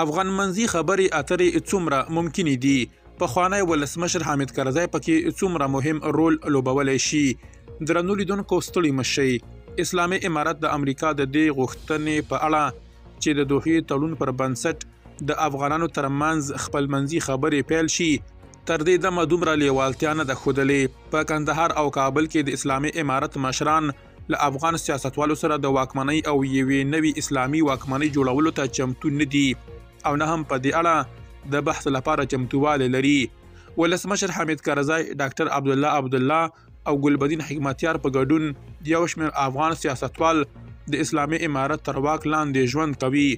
افغان منځي خبرې اترې څومره ممکنې دي؟ پخوانی ولسمشر حامد کرزی پکې څومره مهم رول لوبولی شي؟ درنو لیدونکو ستړي مه شئ. اسلامي امارت د امریکا د دې غوښتنې په اړه چې د دوحې تړون پر بنسټ د افغانانو ترمنځ خپلمنځي خبرې پیل شي تر دې دمه دومره لیوالتیا نه ده ښودلې. په کندهار او کابل کې د اسلامي امارت مشران له افغان سیاستوالو سره د واکمنۍ او یوې نوې اسلامي واکمنۍ جوړولو ته چمتو نه دي او نه هم په دې اړه د بحث لپاره چمتووالی لري. ولسمشر حامد کرزی، ډاکټر عبدالله او ګلبدین حکمتیار په ګډون یو شمېر افغان سیاستوال د اسلامي امارت تر واک لاندې ژوند کوي.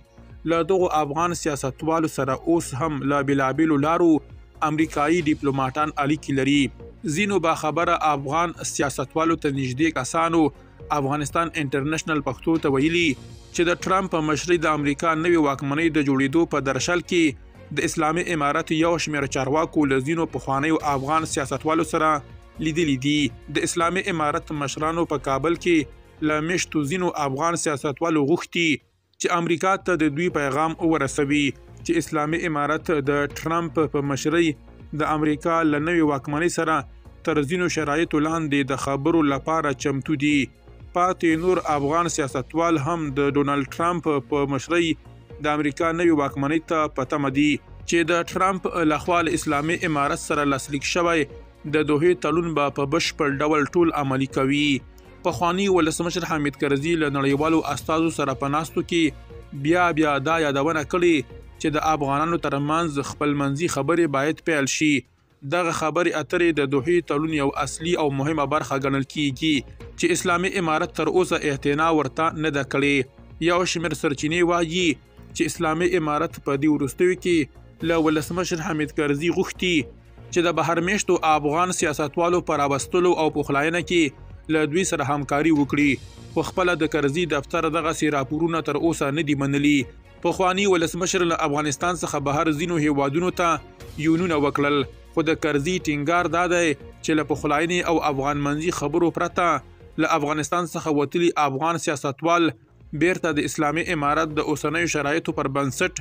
له دغو افغان سیاستوالو سره اوس هم له بېلابېلو لارو امریکایي ډیپلوماټان اړیکې لري. ځینو باخبره افغان سیاستوالو ته نږدې کسانو افغانستان انټرنیشنل پښتو ته ویلي چې د ټرمپ په مشرۍ د امریکا نوې واکمنۍ د جوړېدو په درشل کې د اسلامي امارت یو شمېر چارواکو له ځینو پخوانیو افغان سیاستوالو سره لیدلي دي. د اسلامي امارت مشرانو په کابل کې له میشتو ځینو افغان سیاستوالو غوښتي چې امریکا ته د دوی پیغام ورسوي چې اسلامي امارت د ټرمپ په مشرۍ د امریکا له نوې واکمنۍ سره تر ځینو شرایطو لاندې د خبرو لپاره چمتو دي. پاتې نور افغان سیاستوال هم د ډونالډ ټرمپ په مشرۍ د امریکا نوې واکمنۍ ته په تمه دي چې د ټرمپ لخوا له اسلامي امارت سره لاسلیک شوی د دوحې تړون به په بشپړ ډول ټول عملي کوي. پخوانی ولسمشر حامد کرزي له نړیوالو استازو سره په ناستو کې بیا دا یادونه کړې چې د افغانانو ترمنځ خپلمنځي خبرې باید پیل شي. دغه خبرې اترې د دوحې تړون یو اصلي او مهمه برخه ګڼل کیږي چې اسلامي امارت تر اوسه اعتنا ورته نه ده کړې. یو شمېر سرچینې وایي چې اسلامي امارت په دې وروستیو کې له ولسمشر حامد کرزي غوښتي چې د بهرمیشتو افغان سیاستوالو په راوستلو او پخلاینه کې له دوی سره همکاري وکړي، خو خپله د کرزي دفتر دغسې راپورونه تر اوسه نه دي منلي. پخواني ولسمشر له افغانستان څخه بهر ځینو هیوادونو ته یونونه وکړل، خو د کرزي ټینګار دا دی چې له پخلاینې او افغان منځي خبرو پرته له افغانستان څخه وتلي افغان سیاستوال بیرته د اسلامي امارت د اوسنیو شرایطو پر بنسټ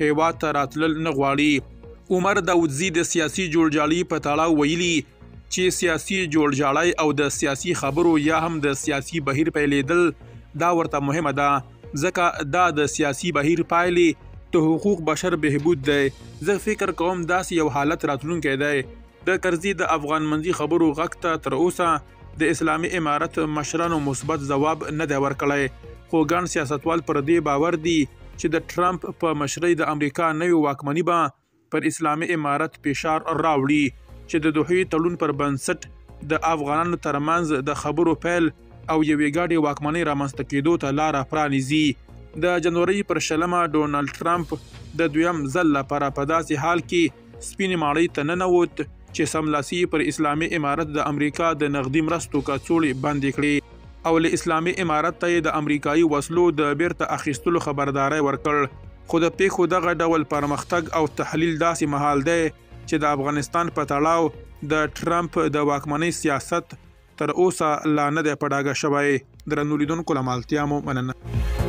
هیواد ته راتلل نه غواړي. عمر داودزي د سیاسي جوړجاړي په تړاو ویلي چې سیاسي جوړجاړی او د سیاسي خبرو یا هم د سیاسي بهیر پیلېدل دا ورته مهمه ده، ځکه دا د سیاسي بهیر پایلې د حقوق بشر بهبود دی. زه فکر کوم داسې یو حالت راتلونکی دی. د کرزي د افغان منځي خبرو غږ ته تر اوسه د اسلامي امارت مشرانو مثبت ځواب نه دی ورکړی، خو ګڼ سیاستوال پر دې باور دي چې د ټرمپ په مشرۍ د امریکا نوې واکمني به پر اسلامي امارت فشار راوړي چې د دوحې تړون پر بنسټ د افغانانو ترمنځ د خبرو پیل او یوې ګډې واکمنۍ رامنځته کېدو ته لاره پرانیزي. د جنورۍ پر 20 ډونالډ ټرمپ د دویم ځل لپاره په داسې حال کې سپینې ماڼۍ ته ننوت چې سملاسي پر اسلامي امارت د امریکا د نغدي مرستو کڅوړې بندې کړې او له اسلامي امارت ته یې د امریکایي وسلو د بیرته اخیستلو خبرداری ورکړ. خو د پیښو دغه ډول پرمختګ او تحلیل داسې مهال دی چې د افغانستان په تړاو د ټرمپ د واکمنۍ سیاست تر اوسه لا نه دی په ډاګه شوی. درنو لیدونکو له مالتیا مو مننه.